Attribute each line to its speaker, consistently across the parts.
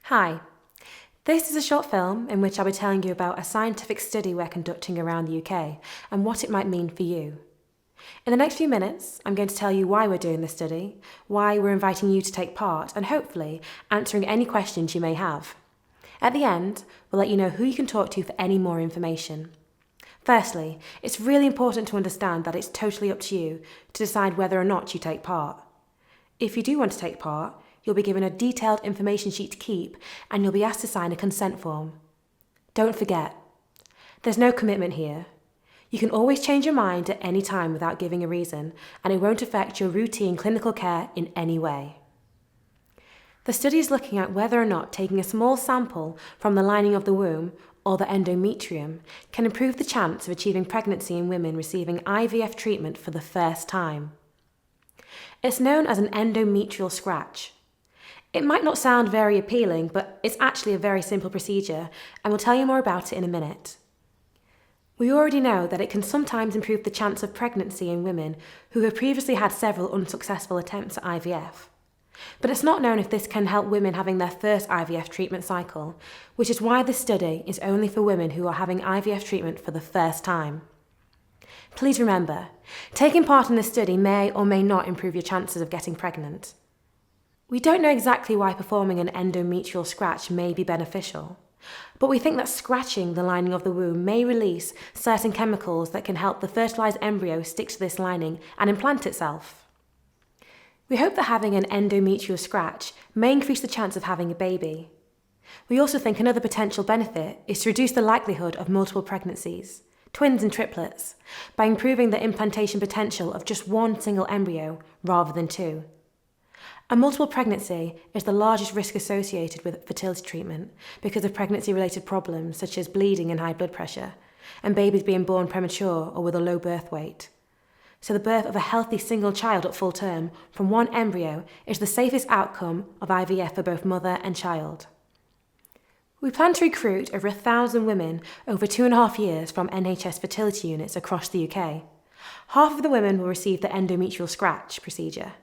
Speaker 1: Hi, this is a short film in which I'll be telling you about a scientific study we're conducting around the UK and what it might mean for you. In the next few minutes, I'm going to tell you why we're doing this study, why we're inviting you to take part, and hopefully answering any questions you may have. At the end, we'll let you know who you can talk to for any more information. Firstly, it's really important to understand that it's totally up to you to decide whether or not you take part. If you do want to take part, you'll be given a detailed information sheet to keep and you'll be asked to sign a consent form. Don't forget, there's no commitment here. You can always change your mind at any time without giving a reason, and it won't affect your routine clinical care in any way. The study is looking at whether or not taking a small sample from the lining of the womb, or the endometrium, can improve the chance of achieving pregnancy in women receiving IVF treatment for the first time. It's known as an endometrial scratch. It might not sound very appealing, but it's actually a very simple procedure, and we'll tell you more about it in a minute. We already know that it can sometimes improve the chance of pregnancy in women who have previously had several unsuccessful attempts at IVF. But it's not known if this can help women having their first IVF treatment cycle, which is why this study is only for women who are having IVF treatment for the first time. Please remember, taking part in this study may or may not improve your chances of getting pregnant. We don't know exactly why performing an endometrial scratch may be beneficial, but we think that scratching the lining of the womb may release certain chemicals that can help the fertilized embryo stick to this lining and implant itself. We hope that having an endometrial scratch may increase the chance of having a baby. We also think another potential benefit is to reduce the likelihood of multiple pregnancies, twins and triplets, by improving the implantation potential of just one single embryo rather than two. A multiple pregnancy is the largest risk associated with fertility treatment because of pregnancy-related problems such as bleeding and high blood pressure, and babies being born premature or with a low birth weight. So the birth of a healthy single child at full term from one embryo is the safest outcome of IVF for both mother and child. We plan to recruit over 1,000 women over 2.5 years from NHS fertility units across the UK. Half of the women will receive the endometrial scratch procedure.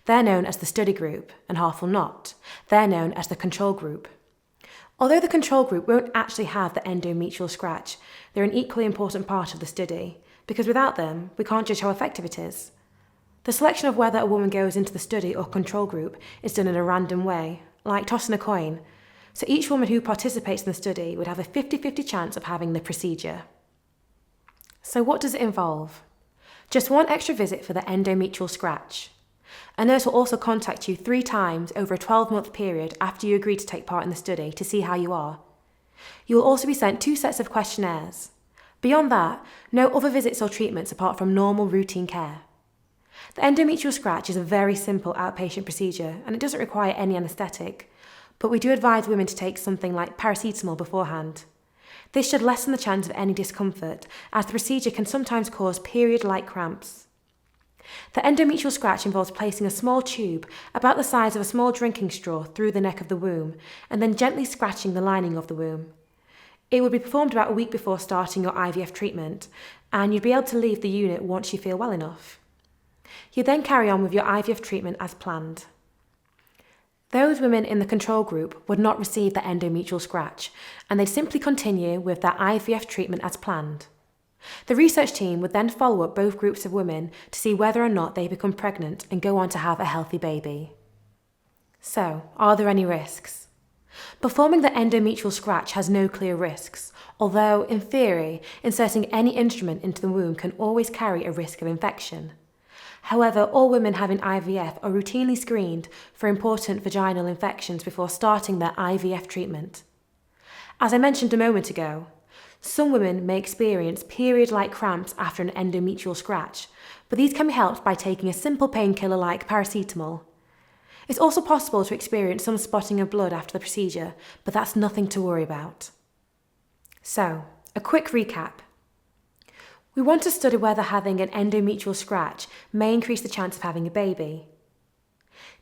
Speaker 1: They're known as the study group, and half will not. They're known as the control group. Although the control group won't actually have the endometrial scratch, they're an equally important part of the study, because without them, we can't judge how effective it is. The selection of whether a woman goes into the study or control group is done in a random way, like tossing a coin, so each woman who participates in the study would have a 50-50 chance of having the procedure. So what does it involve? Just one extra visit for the endometrial scratch. A nurse will also contact you 3 times over a 12-month period after you agree to take part in the study to see how you are. You will also be sent 2 sets of questionnaires. Beyond that, no other visits or treatments apart from normal routine care. The endometrial scratch is a very simple outpatient procedure and it doesn't require any anaesthetic, but we do advise women to take something like paracetamol beforehand. This should lessen the chance of any discomfort, as the procedure can sometimes cause period-like cramps. The endometrial scratch involves placing a small tube about the size of a small drinking straw through the neck of the womb and then gently scratching the lining of the womb. It would be performed about a week before starting your IVF treatment, and you'd be able to leave the unit once you feel well enough. You then carry on with your IVF treatment as planned. Those women in the control group would not receive the endometrial scratch, and they'd simply continue with their IVF treatment as planned. The research team would then follow up both groups of women to see whether or not they become pregnant and go on to have a healthy baby. So, are there any risks? Performing the endometrial scratch has no clear risks, although, in theory, inserting any instrument into the womb can always carry a risk of infection. However, all women having IVF are routinely screened for important vaginal infections before starting their IVF treatment. As I mentioned a moment ago, some women may experience period-like cramps after an endometrial scratch, but these can be helped by taking a simple painkiller like paracetamol. It's also possible to experience some spotting of blood after the procedure, but that's nothing to worry about. So, a quick recap. We want to study whether having an endometrial scratch may increase the chance of having a baby.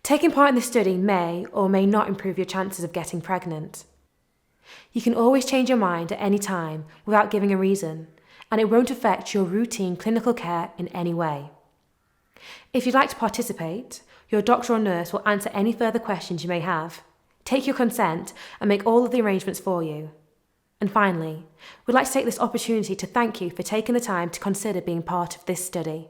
Speaker 1: Taking part in the study may or may not improve your chances of getting pregnant. You can always change your mind at any time without giving a reason, and it won't affect your routine clinical care in any way. If you'd like to participate, your doctor or nurse will answer any further questions you may have. take your consent, and make all of the arrangements for you. And finally, we'd like to take this opportunity to thank you for taking the time to consider being part of this study.